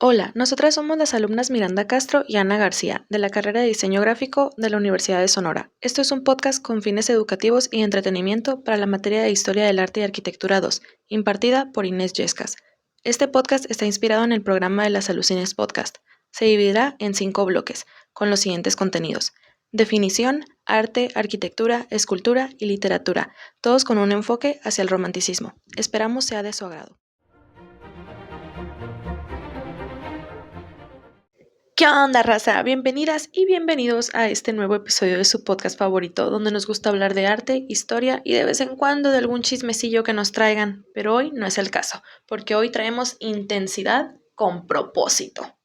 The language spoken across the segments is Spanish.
Hola, nosotras somos las alumnas Miranda Castro y Ana García, de la carrera de Diseño Gráfico de la Universidad de Sonora. Esto es un podcast con fines educativos y entretenimiento para la materia de Historia del Arte y Arquitectura 2, impartida por Inés Yescas. Este podcast está inspirado en el programa de las Alucines Podcast. Se dividirá en 5 bloques, con los siguientes contenidos: definición, arte, arquitectura, escultura y literatura, todos con un enfoque hacia el romanticismo. Esperamos sea de su agrado. ¿Qué onda, raza? Bienvenidas y bienvenidos a este nuevo episodio de su podcast favorito, donde nos gusta hablar de arte, historia y de vez en cuando de algún chismecillo que nos traigan. Pero hoy no es el caso, porque hoy traemos intensidad con propósito.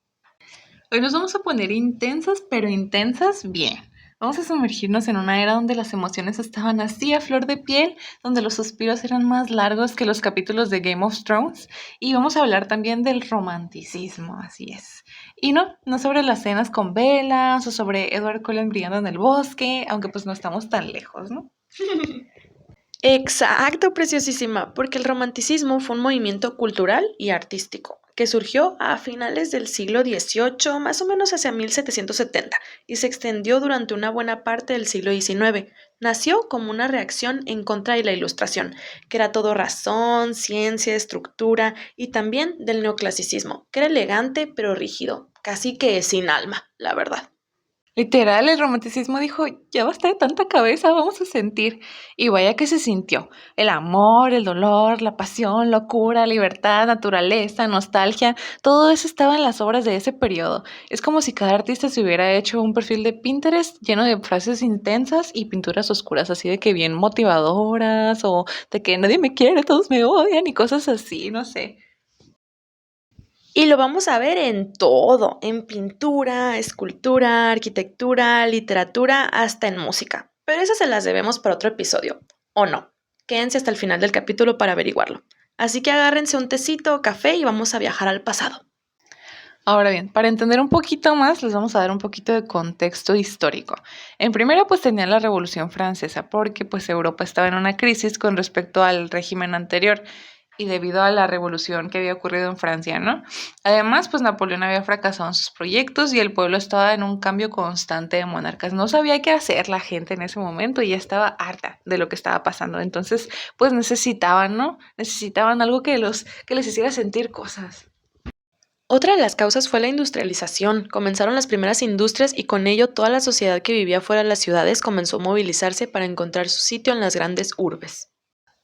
Hoy nos vamos a poner intensas, pero intensas bien. Vamos a sumergirnos en una era donde las emociones estaban así a flor de piel, donde los suspiros eran más largos que los capítulos de Game of Thrones, y vamos a hablar también del romanticismo, así es. Y no sobre las cenas con velas o sobre Edward Cullen brillando en el bosque, aunque pues no estamos tan lejos, ¿no? Exacto, preciosísima, porque el romanticismo fue un movimiento cultural y artístico que surgió a finales del siglo XVIII, más o menos hacia 1770, y se extendió durante una buena parte del siglo XIX. Nació como una reacción en contra de la Ilustración, que era todo razón, ciencia, estructura, y también del neoclasicismo, que era elegante pero rígido, casi que sin alma, la verdad. Literal, el romanticismo dijo, ya basta de tanta cabeza, vamos a sentir. Y vaya que se sintió. El amor, el dolor, la pasión, locura, libertad, naturaleza, nostalgia, todo eso estaba en las obras de ese periodo. Es como si cada artista se hubiera hecho un perfil de Pinterest lleno de frases intensas y pinturas oscuras, así de que bien motivadoras o de que nadie me quiere, todos me odian y cosas así, no sé. Y lo vamos a ver en todo, en pintura, escultura, arquitectura, literatura, hasta en música. Pero esas se las debemos para otro episodio, ¿o no? Quédense hasta el final del capítulo para averiguarlo. Así que agárrense un tecito o café y vamos a viajar al pasado. Ahora bien, para entender un poquito más, les vamos a dar un poquito de contexto histórico. En primera, pues tenían la Revolución Francesa, porque pues Europa estaba en una crisis con respecto al régimen anterior y debido a la revolución que había ocurrido en Francia, ¿no? Además, pues Napoleón había fracasado en sus proyectos y el pueblo estaba en un cambio constante de monarcas. No sabía qué hacer la gente en ese momento y ya estaba harta de lo que estaba pasando. Entonces, pues necesitaban, ¿no? Necesitaban algo que les hiciera sentir cosas. Otra de las causas fue la industrialización. Comenzaron las primeras industrias y con ello toda la sociedad que vivía fuera de las ciudades comenzó a movilizarse para encontrar su sitio en las grandes urbes.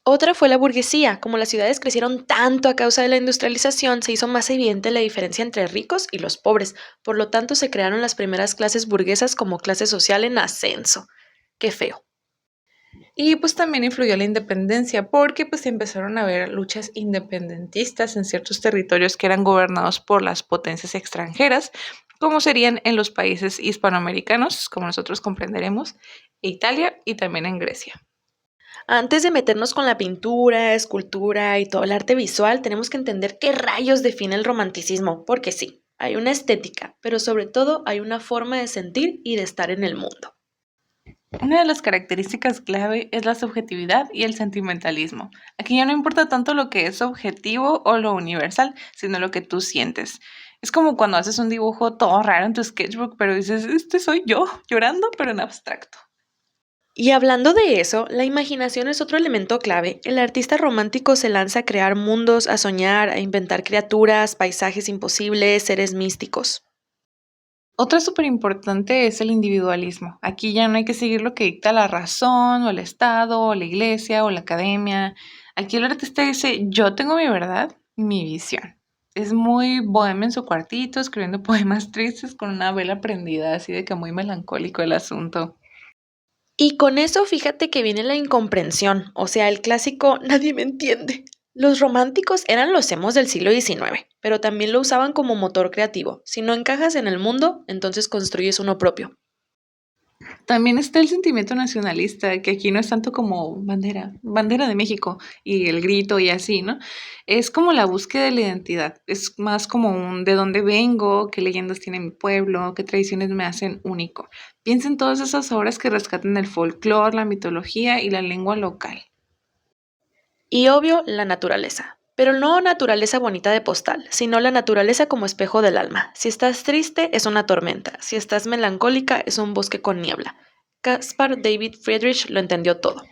Otra fue la burguesía. Como las ciudades crecieron tanto a causa de la industrialización, se hizo más evidente la diferencia entre ricos y los pobres. Por lo tanto, se crearon las primeras clases burguesas como clase social en ascenso. Qué feo. Y pues también influyó la independencia porque pues empezaron a haber luchas independentistas en ciertos territorios que eran gobernados por las potencias extranjeras, como serían en los países hispanoamericanos, como nosotros comprenderemos, e Italia y también en Grecia. Antes de meternos con la pintura, escultura y todo el arte visual, tenemos que entender qué rayos define el romanticismo, porque sí, hay una estética, pero sobre todo hay una forma de sentir y de estar en el mundo. Una de las características clave es la subjetividad y el sentimentalismo. Aquí ya no importa tanto lo que es objetivo o lo universal, sino lo que tú sientes. Es como cuando haces un dibujo todo raro en tu sketchbook, pero dices, este soy yo, llorando, pero en abstracto. Y hablando de eso, la imaginación es otro elemento clave. El artista romántico se lanza a crear mundos, a soñar, a inventar criaturas, paisajes imposibles, seres místicos. Otra súper importante es el individualismo. Aquí ya no hay que seguir lo que dicta la razón, o el Estado, o la iglesia, o la academia. Aquí el artista dice, yo tengo mi verdad, mi visión. Es muy bohemio en su cuartito, escribiendo poemas tristes con una vela prendida, así de que muy melancólico el asunto. Y con eso fíjate que viene la incomprensión, o sea, el clásico nadie me entiende. Los románticos eran los emos del siglo XIX, pero también lo usaban como motor creativo. Si no encajas en el mundo, entonces construyes uno propio. También está el sentimiento nacionalista, que aquí no es tanto como bandera de México y el grito y así, ¿no? Es como la búsqueda de la identidad, es más como un de dónde vengo, qué leyendas tiene mi pueblo, qué tradiciones me hacen único. Piensa en todas esas obras que rescatan el folclore, la mitología y la lengua local. Y obvio, la naturaleza. Pero no naturaleza bonita de postal, sino la naturaleza como espejo del alma. Si estás triste, es una tormenta. Si estás melancólica, es un bosque con niebla. Caspar David Friedrich lo entendió todo.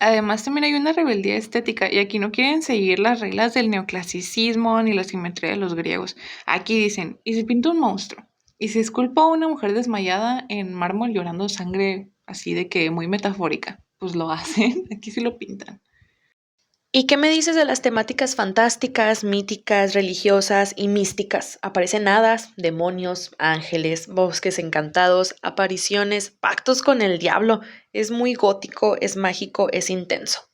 Además, también hay una rebeldía estética y aquí no quieren seguir las reglas del neoclasicismo ni la simetría de los griegos. Aquí dicen, ¿y si pinto un monstruo? ¿Y si esculpo a una mujer desmayada en mármol llorando sangre así de que muy metafórica? Pues lo hacen, aquí sí lo pintan. ¿Y qué me dices de las temáticas fantásticas, míticas, religiosas y místicas? Aparecen hadas, demonios, ángeles, bosques encantados, apariciones, pactos con el diablo. Es muy gótico, es mágico, es intenso.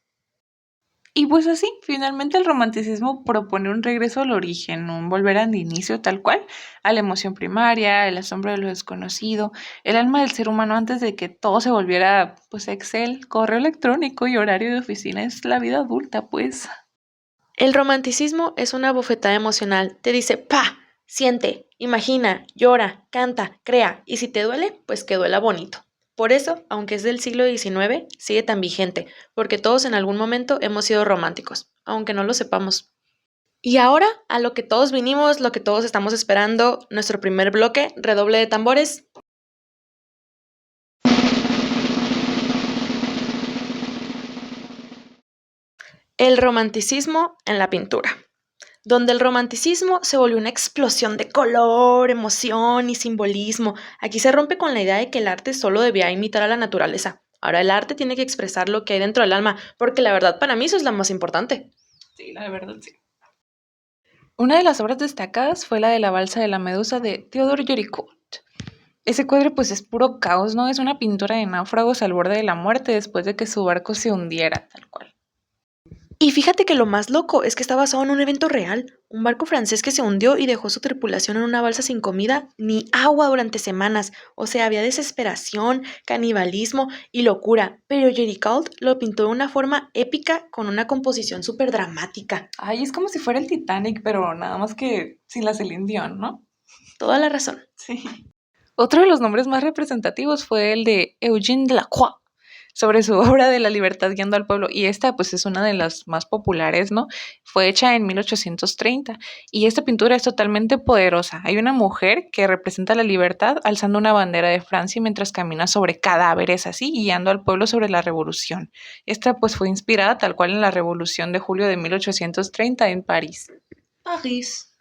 Y pues así, finalmente el romanticismo propone un regreso al origen, un volver al inicio tal cual, a la emoción primaria, el asombro de lo desconocido, el alma del ser humano antes de que todo se volviera pues Excel, correo electrónico y horario de oficina, es la vida adulta pues. El romanticismo es una bofetada emocional. Te dice, pa, siente, imagina, llora, canta, crea. Y si te duele, pues que duela bonito. Por eso, aunque es del siglo XIX, sigue tan vigente, porque todos en algún momento hemos sido románticos, aunque no lo sepamos. Y ahora, a lo que todos vinimos, lo que todos estamos esperando, nuestro primer bloque, redoble de tambores. El romanticismo en la pintura, donde el romanticismo se volvió una explosión de color, emoción y simbolismo. Aquí se rompe con la idea de que el arte solo debía imitar a la naturaleza. Ahora el arte tiene que expresar lo que hay dentro del alma, porque la verdad para mí eso es lo más importante. Sí, la verdad sí. Una de las obras destacadas fue la de la balsa de la medusa de Theodore Géricault. Ese cuadro pues es puro caos, ¿no? Es una pintura de náufragos al borde de la muerte después de que su barco se hundiera, tal cual. Y fíjate que lo más loco es que está basado en un evento real, un barco francés que se hundió y dejó su tripulación en una balsa sin comida ni agua durante semanas. O sea, había desesperación, canibalismo y locura, pero Géricault lo pintó de una forma épica con una composición súper dramática. Ay, es como si fuera el Titanic, pero nada más que sin la Celine Dion, ¿no? Toda la razón. Sí. Otro de los nombres más representativos fue el de Eugène Delacroix, sobre su obra de la libertad guiando al pueblo. Y esta, pues, es una de las más populares, ¿no? Fue hecha en 1830. Y esta pintura es totalmente poderosa. Hay una mujer que representa la libertad alzando una bandera de Francia mientras camina sobre cadáveres, así, guiando al pueblo sobre la revolución. Esta, pues, fue inspirada tal cual en la revolución de julio de 1830 en París. París.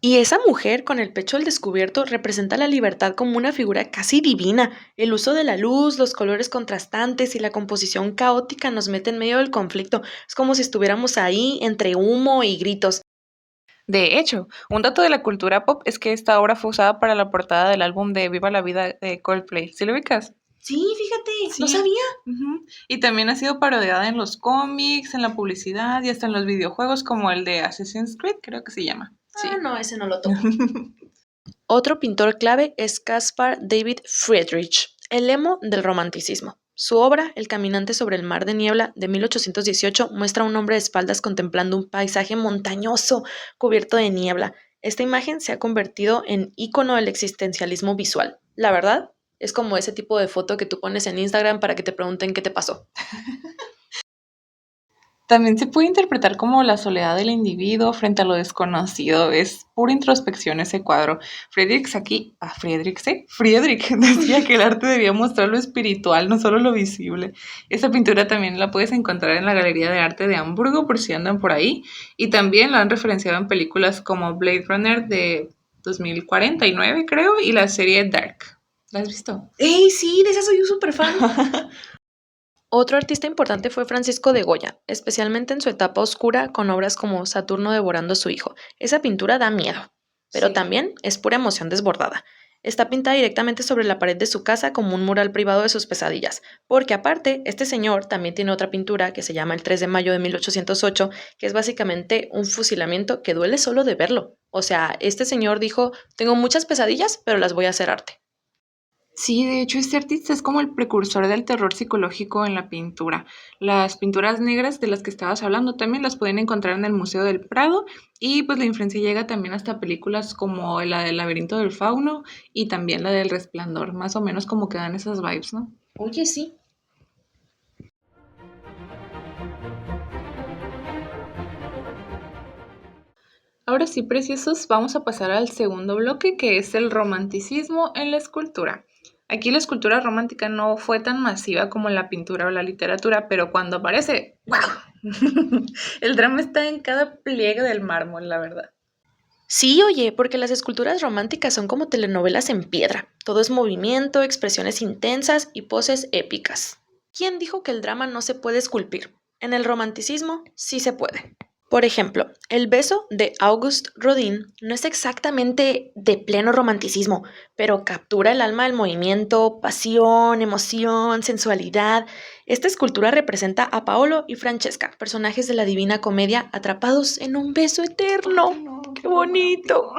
Y esa mujer con el pecho al descubierto representa la libertad como una figura casi divina. El uso de la luz, los colores contrastantes y la composición caótica nos mete en medio del conflicto. Es como si estuviéramos ahí entre humo y gritos. De hecho, un dato de la cultura pop es que esta obra fue usada para la portada del álbum de Viva la Vida de Coldplay. ¿Sí lo ubicas? Sí, fíjate, no Sí. sabía. Ujú. Y también ha sido parodiada en los cómics, en la publicidad y hasta en los videojuegos como el de Assassin's Creed, creo que se llama. Sí. Ah, no, ese no lo topo. Otro pintor clave es Caspar David Friedrich, el emo del romanticismo. Su obra, El caminante sobre el mar de niebla, de 1818, muestra a un hombre de espaldas contemplando un paisaje montañoso cubierto de niebla. Esta imagen se ha convertido en ícono del existencialismo visual. La verdad, es como ese tipo de foto que tú pones en Instagram para que te pregunten qué te pasó. También se puede interpretar como la soledad del individuo frente a lo desconocido. Es pura introspección ese cuadro. Friedrich decía que el arte debía mostrar lo espiritual, no solo lo visible. Esta pintura también la puedes encontrar en la Galería de Arte de Hamburgo, por si andan por ahí. Y también la han referenciado en películas como Blade Runner de 2049, creo, y la serie Dark. ¿La has visto? ¡Ey, sí! De esa soy un súper fan. Otro artista importante fue Francisco de Goya, especialmente en su etapa oscura con obras como Saturno devorando a su hijo. Esa pintura da miedo, pero Sí. también es pura emoción desbordada. Está pintada directamente sobre la pared de su casa como un mural privado de sus pesadillas, porque aparte, este señor también tiene otra pintura que se llama El 3 de mayo de 1808, que es básicamente un fusilamiento que duele solo de verlo. O sea, este señor dijo, tengo muchas pesadillas, pero las voy a hacer arte. Sí, de hecho, este artista es como el precursor del terror psicológico en la pintura. Las pinturas negras de las que estabas hablando también las pueden encontrar en el Museo del Prado y pues la influencia llega también hasta películas como la del Laberinto del Fauno y también la del Resplandor, más o menos como que dan esas vibes, ¿no? Oye, sí. Ahora sí, preciosos, vamos a pasar al segundo bloque, que es el romanticismo en la escultura. Aquí la escultura romántica no fue tan masiva como la pintura o la literatura, pero cuando aparece, ¡wow! El drama está en cada pliegue del mármol, la verdad. Sí, oye, porque las esculturas románticas son como telenovelas en piedra. Todo es movimiento, expresiones intensas y poses épicas. ¿Quién dijo que el drama no se puede esculpir? En el romanticismo sí se puede. Por ejemplo, el beso de Auguste Rodin no es exactamente de pleno romanticismo, pero captura el alma del movimiento, pasión, emoción, sensualidad. Esta escultura representa a Paolo y Francesca, personajes de la Divina Comedia atrapados en un beso eterno. Ay, no, ¡Qué bonito!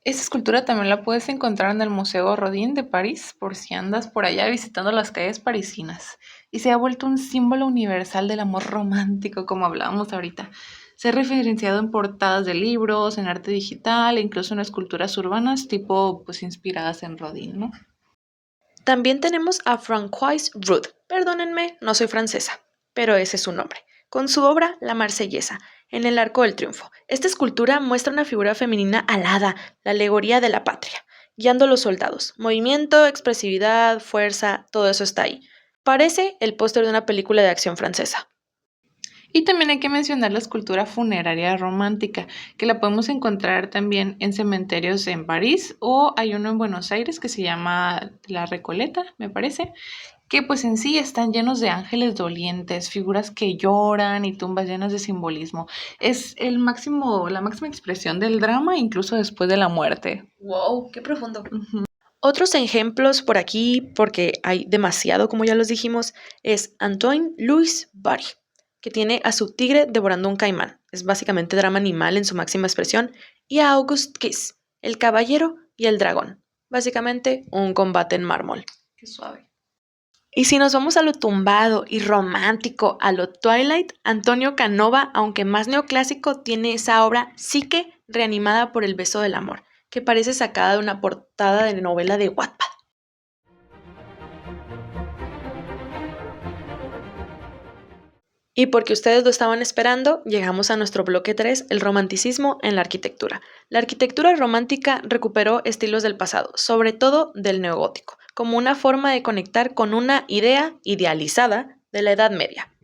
Esta escultura también la puedes encontrar en el Museo Rodin de París, por si andas por allá visitando las calles parisinas. Y se ha vuelto un símbolo universal del amor romántico, como hablábamos ahorita. Se ha referenciado en portadas de libros, en arte digital e incluso en esculturas urbanas, tipo, pues inspiradas en Rodin, ¿no? También tenemos a Francoise Rude. Perdónenme, no soy francesa, pero ese es su nombre. Con su obra La Marsellesa, en el Arco del Triunfo. Esta escultura muestra una figura femenina alada, la alegoría de la patria, guiando a los soldados. Movimiento, expresividad, fuerza, todo eso está ahí. Parece el póster de una película de acción francesa. Y también hay que mencionar la escultura funeraria romántica, que la podemos encontrar también en cementerios en París o hay uno en Buenos Aires que se llama La Recoleta, me parece, que pues en sí están llenos de ángeles dolientes, figuras que lloran y tumbas llenas de simbolismo. Es la máxima expresión del drama incluso después de la muerte. ¡Wow! ¡Qué profundo! Otros ejemplos por aquí, porque hay demasiado, como ya los dijimos, es Antoine Louis Barry, que tiene a su tigre devorando un caimán. Es básicamente drama animal en su máxima expresión. Y a Auguste Kiss, el caballero y el dragón. Básicamente un combate en mármol. Qué suave. Y si nos vamos a lo tumbado y romántico, a lo Twilight, Antonio Canova, aunque más neoclásico, tiene esa obra Psique reanimada por el beso del amor, que parece sacada de una portada de novela de Wattpad. Y porque ustedes lo estaban esperando, llegamos a nuestro bloque 3, el romanticismo en la arquitectura. La arquitectura romántica recuperó estilos del pasado, sobre todo del neogótico, como una forma de conectar con una idea idealizada de la Edad Media.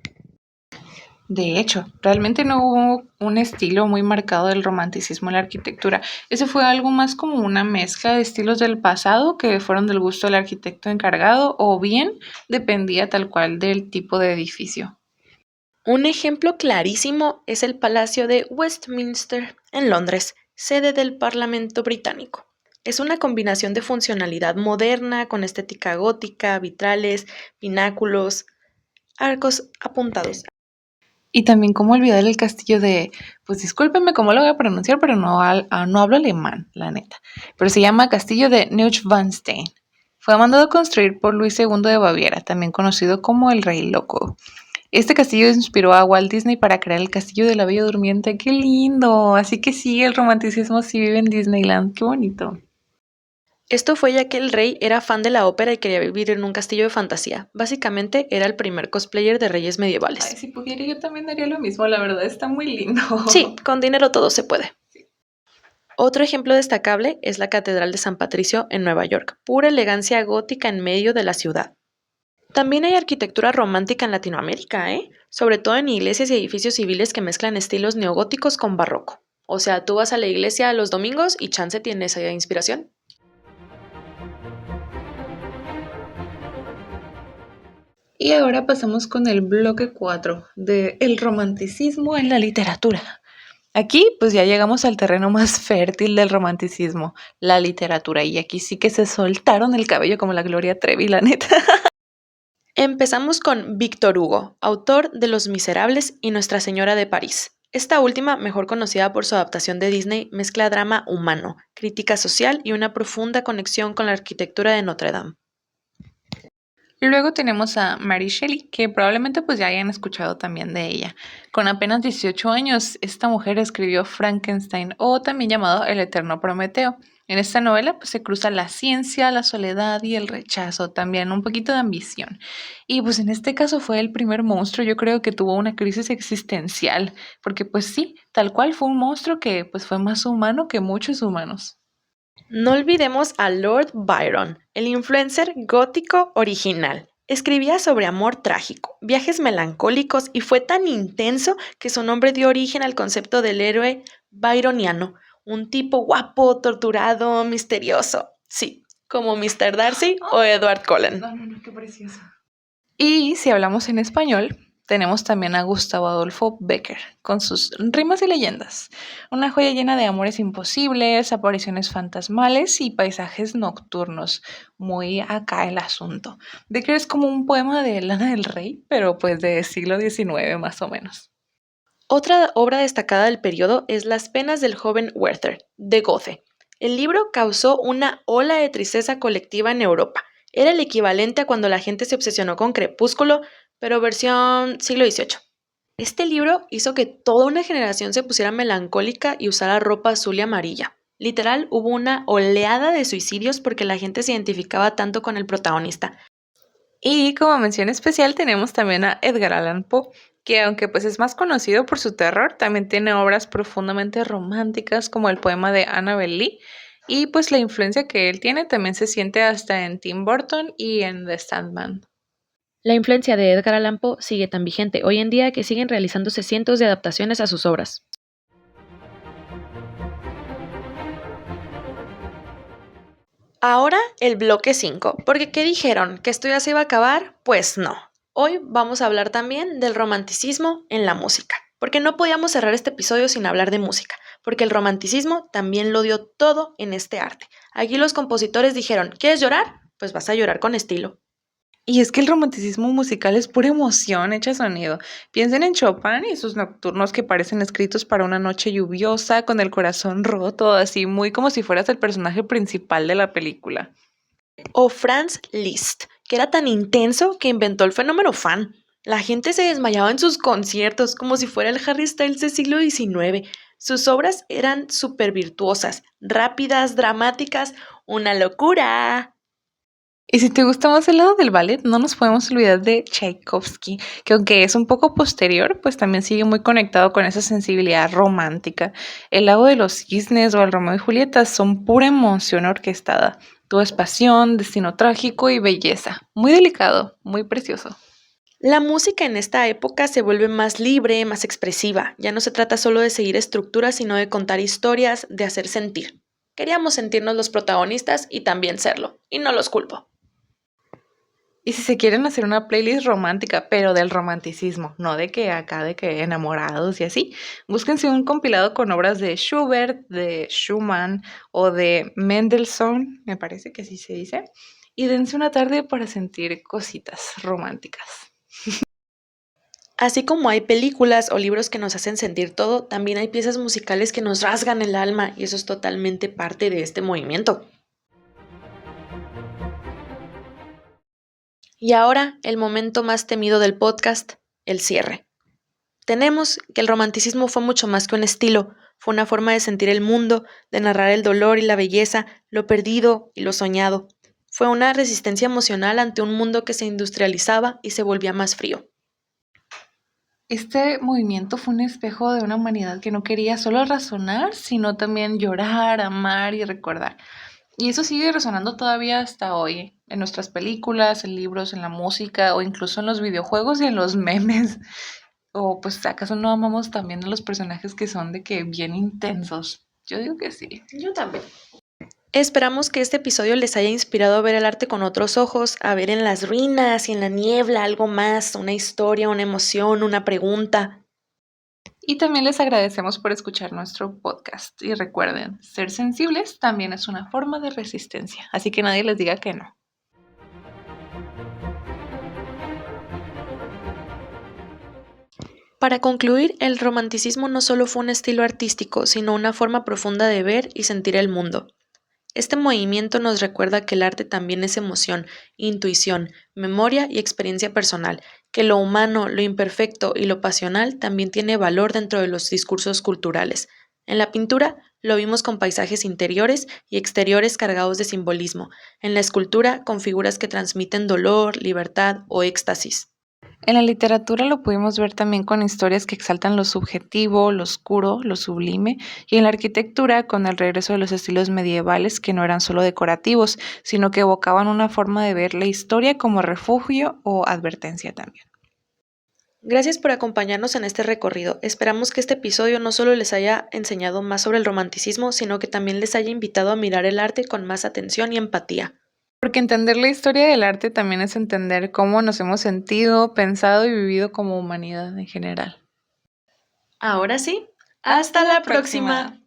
De hecho, realmente no hubo un estilo muy marcado del romanticismo en la arquitectura. Ese fue algo más como una mezcla de estilos del pasado que fueron del gusto del arquitecto encargado o bien dependía tal cual del tipo de edificio. Un ejemplo clarísimo es el Palacio de Westminster en Londres, sede del Parlamento británico. Es una combinación de funcionalidad moderna con estética gótica, vitrales, pináculos, arcos apuntados. Y también cómo olvidar el castillo de, pues discúlpenme cómo lo voy a pronunciar, pero no hablo alemán, la neta. Pero se llama Castillo de Neuschwanstein. Fue mandado a construir por Luis II de Baviera, también conocido como el Rey Loco. Este castillo inspiró a Walt Disney para crear el Castillo de la Bella Durmiente. ¡Qué lindo! Así que sí, el romanticismo sí vive en Disneyland. ¡Qué bonito! Esto fue ya que el rey era fan de la ópera y quería vivir en un castillo de fantasía. Básicamente era el primer cosplayer de reyes medievales. Ay, si pudiera yo también haría lo mismo, la verdad está muy lindo. Sí, con dinero todo se puede. Otro ejemplo destacable es la Catedral de San Patricio en Nueva York, pura elegancia gótica en medio de la ciudad. También hay arquitectura romántica en Latinoamérica, sobre todo en iglesias y edificios civiles que mezclan estilos neogóticos con barroco. O sea, tú vas a la iglesia los domingos y chance tiene esa inspiración. Y ahora pasamos con el bloque 4 de el romanticismo en la literatura. Aquí pues ya llegamos al terreno más fértil del romanticismo, la literatura. Y aquí sí que se soltaron el cabello como la Gloria Trevi, la neta. Empezamos con Víctor Hugo, autor de Los Miserables y Nuestra Señora de París. Esta última, mejor conocida por su adaptación de Disney, mezcla drama humano, crítica social y una profunda conexión con la arquitectura de Notre Dame. Luego tenemos a Mary Shelley, que probablemente pues ya hayan escuchado también de ella. Con apenas 18 años, esta mujer escribió Frankenstein, o también llamado El Eterno Prometeo. En esta novela pues se cruza la ciencia, la soledad y el rechazo, también un poquito de ambición. Y pues en este caso fue el primer monstruo, yo creo que tuvo una crisis existencial, porque pues sí, tal cual fue un monstruo que pues fue más humano que muchos humanos. No olvidemos a Lord Byron, el influencer gótico original. Escribía sobre amor trágico, viajes melancólicos y fue tan intenso que su nombre dio origen al concepto del héroe byroniano, un tipo guapo, torturado, misterioso. Sí, como Mr. Darcy o Edward Cullen. No, qué precioso. Y si hablamos en español, tenemos también a Gustavo Adolfo Bécquer, con sus rimas y leyendas. Una joya llena de amores imposibles, apariciones fantasmales y paisajes nocturnos. Muy acá el asunto. Bécquer es como un poema de Lana del Rey, pero pues de siglo XIX más o menos. Otra obra destacada del periodo es Las penas del joven Werther, de Goethe. El libro causó una ola de tristeza colectiva en Europa. Era el equivalente a cuando la gente se obsesionó con Crepúsculo, pero versión siglo XVIII. Este libro hizo que toda una generación se pusiera melancólica y usara ropa azul y amarilla. Literal, hubo una oleada de suicidios porque la gente se identificaba tanto con el protagonista. Y como mención especial tenemos también a Edgar Allan Poe, que aunque pues es más conocido por su terror, también tiene obras profundamente románticas como el poema de Annabel Lee, y pues la influencia que él tiene también se siente hasta en Tim Burton y en The Sandman. La influencia de Edgar Allan Poe sigue tan vigente hoy en día que siguen realizándose cientos de adaptaciones a sus obras. Ahora el bloque 5, porque ¿qué dijeron? ¿Que esto ya se iba a acabar? Pues no. Hoy vamos a hablar también del romanticismo en la música, porque no podíamos cerrar este episodio sin hablar de música, porque el romanticismo también lo dio todo en este arte. Aquí los compositores dijeron, ¿quieres llorar? Pues vas a llorar con estilo. Y es que el romanticismo musical es pura emoción hecha sonido. Piensen en Chopin y sus nocturnos que parecen escritos para una noche lluviosa, con el corazón roto, así muy como si fueras el personaje principal de la película. O Franz Liszt, que era tan intenso que inventó el fenómeno fan. La gente se desmayaba en sus conciertos como si fuera el Harry Styles del siglo XIX. Sus obras eran súper virtuosas, rápidas, dramáticas, una locura. Y si te gusta más el lado del ballet, no nos podemos olvidar de Tchaikovsky, que aunque es un poco posterior, pues también sigue muy conectado con esa sensibilidad romántica. El lago de los cisnes o el Romeo y Julieta son pura emoción orquestada. Todo es pasión, destino trágico y belleza. Muy delicado, muy precioso. La música en esta época se vuelve más libre, más expresiva. Ya no se trata solo de seguir estructuras, sino de contar historias, de hacer sentir. Queríamos sentirnos los protagonistas y también serlo, y no los culpo. Y si se quieren hacer una playlist romántica, pero del romanticismo, no de que acá, de que enamorados y así, búsquense un compilado con obras de Schubert, de Schumann o de Mendelssohn, me parece que así se dice, y dense una tarde para sentir cositas románticas. Así como hay películas o libros que nos hacen sentir todo, también hay piezas musicales que nos rasgan el alma y eso es totalmente parte de este movimiento. Y ahora, el momento más temido del podcast, el cierre. Tenemos que el romanticismo fue mucho más que un estilo, fue una forma de sentir el mundo, de narrar el dolor y la belleza, lo perdido y lo soñado. Fue una resistencia emocional ante un mundo que se industrializaba y se volvía más frío. Este movimiento fue un espejo de una humanidad que no quería solo razonar, sino también llorar, amar y recordar. Y eso sigue resonando todavía hasta hoy, en nuestras películas, en libros, en la música o incluso en los videojuegos y en los memes. O pues acaso no amamos también a los personajes que son de que bien intensos. Yo digo que sí. Yo también. Esperamos que este episodio les haya inspirado a ver el arte con otros ojos, a ver en las ruinas y en la niebla algo más, una historia, una emoción, una pregunta. Y también les agradecemos por escuchar nuestro podcast. Y recuerden, ser sensibles también es una forma de resistencia. Así que nadie les diga que no. Para concluir, el romanticismo no solo fue un estilo artístico, sino una forma profunda de ver y sentir el mundo. Este movimiento nos recuerda que el arte también es emoción, intuición, memoria y experiencia personal, que lo humano, lo imperfecto y lo pasional también tiene valor dentro de los discursos culturales. En la pintura lo vimos con paisajes interiores y exteriores cargados de simbolismo, en la escultura con figuras que transmiten dolor, libertad o éxtasis. En la literatura lo pudimos ver también con historias que exaltan lo subjetivo, lo oscuro, lo sublime, y en la arquitectura con el regreso de los estilos medievales que no eran solo decorativos, sino que evocaban una forma de ver la historia como refugio o advertencia también. Gracias por acompañarnos en este recorrido. Esperamos que este episodio no solo les haya enseñado más sobre el romanticismo, sino que también les haya invitado a mirar el arte con más atención y empatía. Porque entender la historia del arte también es entender cómo nos hemos sentido, pensado y vivido como humanidad en general. Ahora sí, hasta la próxima.